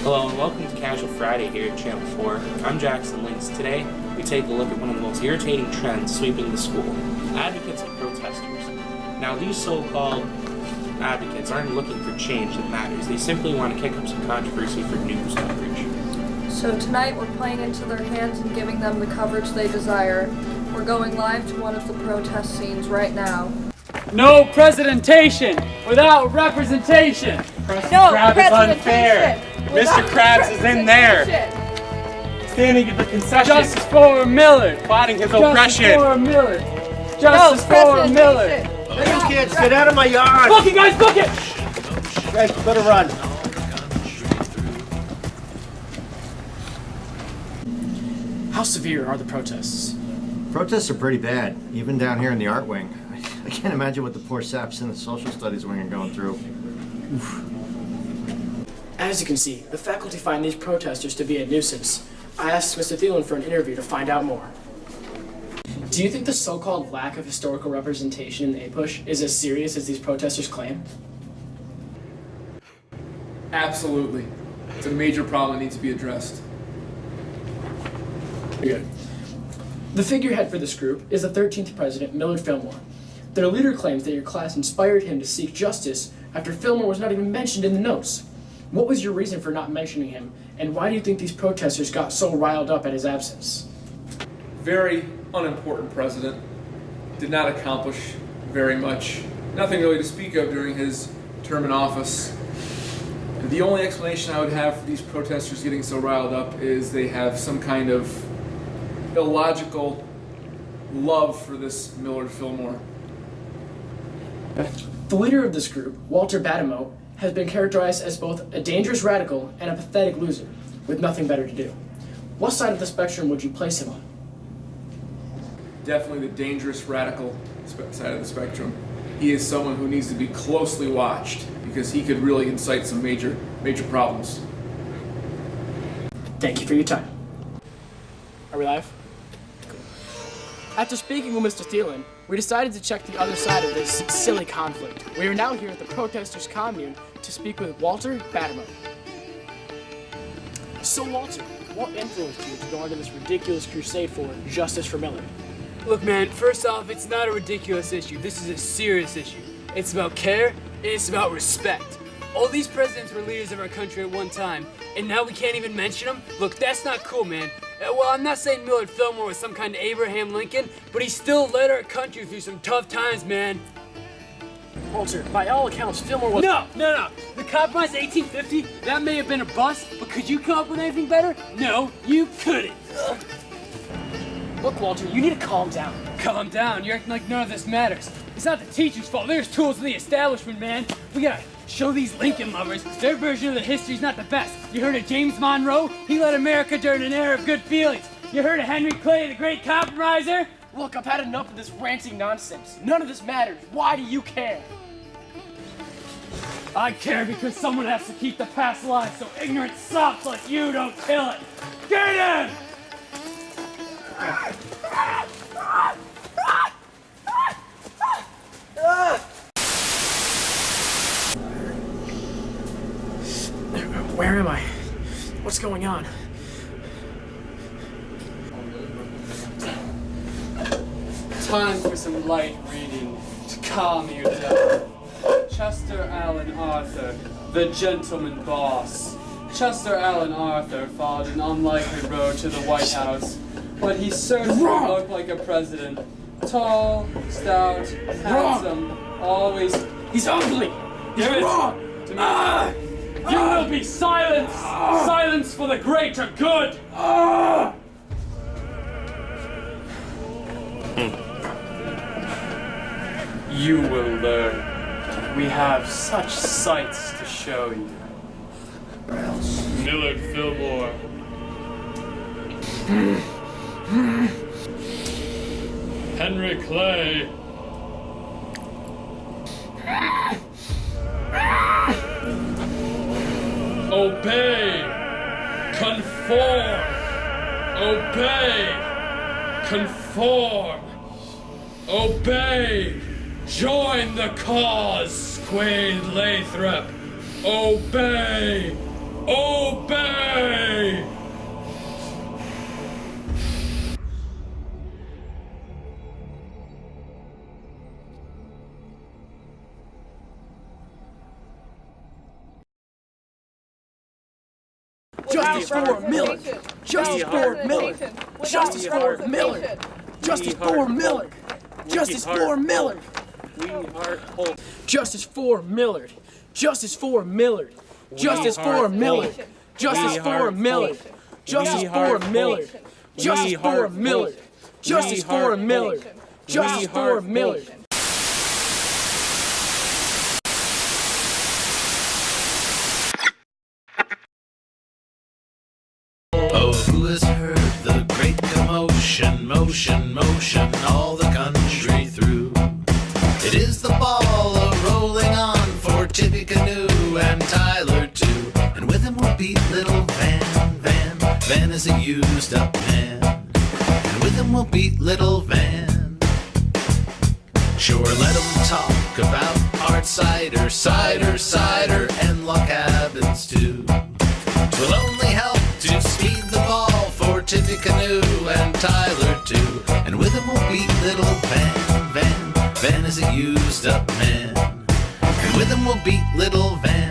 Hello and welcome to Casual Friday here at Channel 4. I'm Jackson Links. Today, we take a look at one of the most irritating trends sweeping the school: advocates and protesters. Now, these so-called advocates aren't looking for change that matters. They simply want to kick up some controversy for news coverage. So tonight, we're playing into their hands and giving them the coverage they desire. We're going live to one of the protest scenes right now. No presidentation without representation. No Krabs is unfair. without Mr. Krabs is in there. representation. Standing at the concession, Justice for Millard. fighting his Justice oppression. for Millard. Justice for Millard. You kids, get out of my yard! Book it, guys, book it! Guys, better run. How severe are the protests? Protests are pretty bad, even down here in the art wing. I can't imagine what the poor saps in the social studies wing are going through. Oof. As you can see, the faculty find these protesters to be a nuisance. I asked Mr. Thielen for an interview to find out more. Do you think the so-called lack of historical representation in the APUSH is as serious as these protesters claim? Absolutely. It's a major problem that needs to be addressed. Good. The figurehead for this group is the 13th president, Millard Fillmore. Their leader claims that your class inspired him to seek justice after Fillmore was not even mentioned in the notes. What was your reason for not mentioning him, and why do you think these protesters got so riled up at his absence? Very unimportant president. Did not accomplish very much. Nothing really to speak of during his term in office. The only explanation I would have for these protesters getting so riled up is they have some kind of illogical love for this Millard Fillmore. The leader of this group, Walter Badimo, has been characterized as both a dangerous radical and a pathetic loser, with nothing better to do. What side of the spectrum would you place him on? Definitely the dangerous radical side of the spectrum. He is someone who needs to be closely watched because he could really incite some major problems. Thank you for your time. Are we live? After speaking with Mr. Thielen, we decided to check the other side of this silly conflict. We are now here at the protesters' commune to speak with Walter Badimo. So Walter, what influenced you to go into this ridiculous crusade for justice for Millard? Look, man, first off, it's not a ridiculous issue. This is a serious issue. It's about care, and it's about respect. All these presidents were leaders of our country at one time, and now we can't even mention them? Look, that's not cool, man. Well, I'm not saying Millard Fillmore was some kind of Abraham Lincoln, but he still led our country through some tough times, man. Walter, by all accounts, Fillmore was— No. The compromise 1850, that may have been a bust, but could you come up with anything better? No, you couldn't. Look, Walter, you need to calm down. Calm down, you're acting like none of this matters. It's not the teacher's fault, there's tools in the establishment, man. We gotta show these Lincoln lovers their version of the history's not the best. You heard of James Monroe? He led America during an era of good feelings. You heard of Henry Clay, the great compromiser? Look, I've had enough of this ranting nonsense. None of this matters. Why do you care? I care because someone has to keep the past alive so ignorant sops like you don't kill it. Get in! Where am I? What's going on? Time for some light reading to calm you down. Chester Alan Arthur, the gentleman boss. Chester Alan Arthur followed an unlikely road to the White House, but he certainly looked like a president. Tall, stout, handsome, always— He's ugly! He's Give it wrong! to me. You will be silenced! Silence for the greater good! You will learn. We have such sights to show you. Millard Fillmore. Henry Clay. Obey! Conform! Obey! Conform! Obey! Join the cause, Quade Lathrop! Obey! Obey! Justice for Millard! Justice for Millard! Justice for Millard! Justice for Millard! Justice for Millard! We are whole. Justice for Millard! Justice for Millard! Justice for Millard! Justice for Millard! Justice for Millard! Justice for Millard! Justice for Millard! Justice for Millard! Oh, who has heard the great commotion, motion, motion, all the country through? It is the ball a-rolling on for Tippy Canoe and Tyler too. And with him will beat little Van is a used up man. And with him will beat little Van. Sure, let him talk about hard cider, cider, and log cabins too. 'Twill only help to speed the ball for Tippy Canoe and Tyler too. And with him will beat little Van is a used up man. And with him will beat little Van.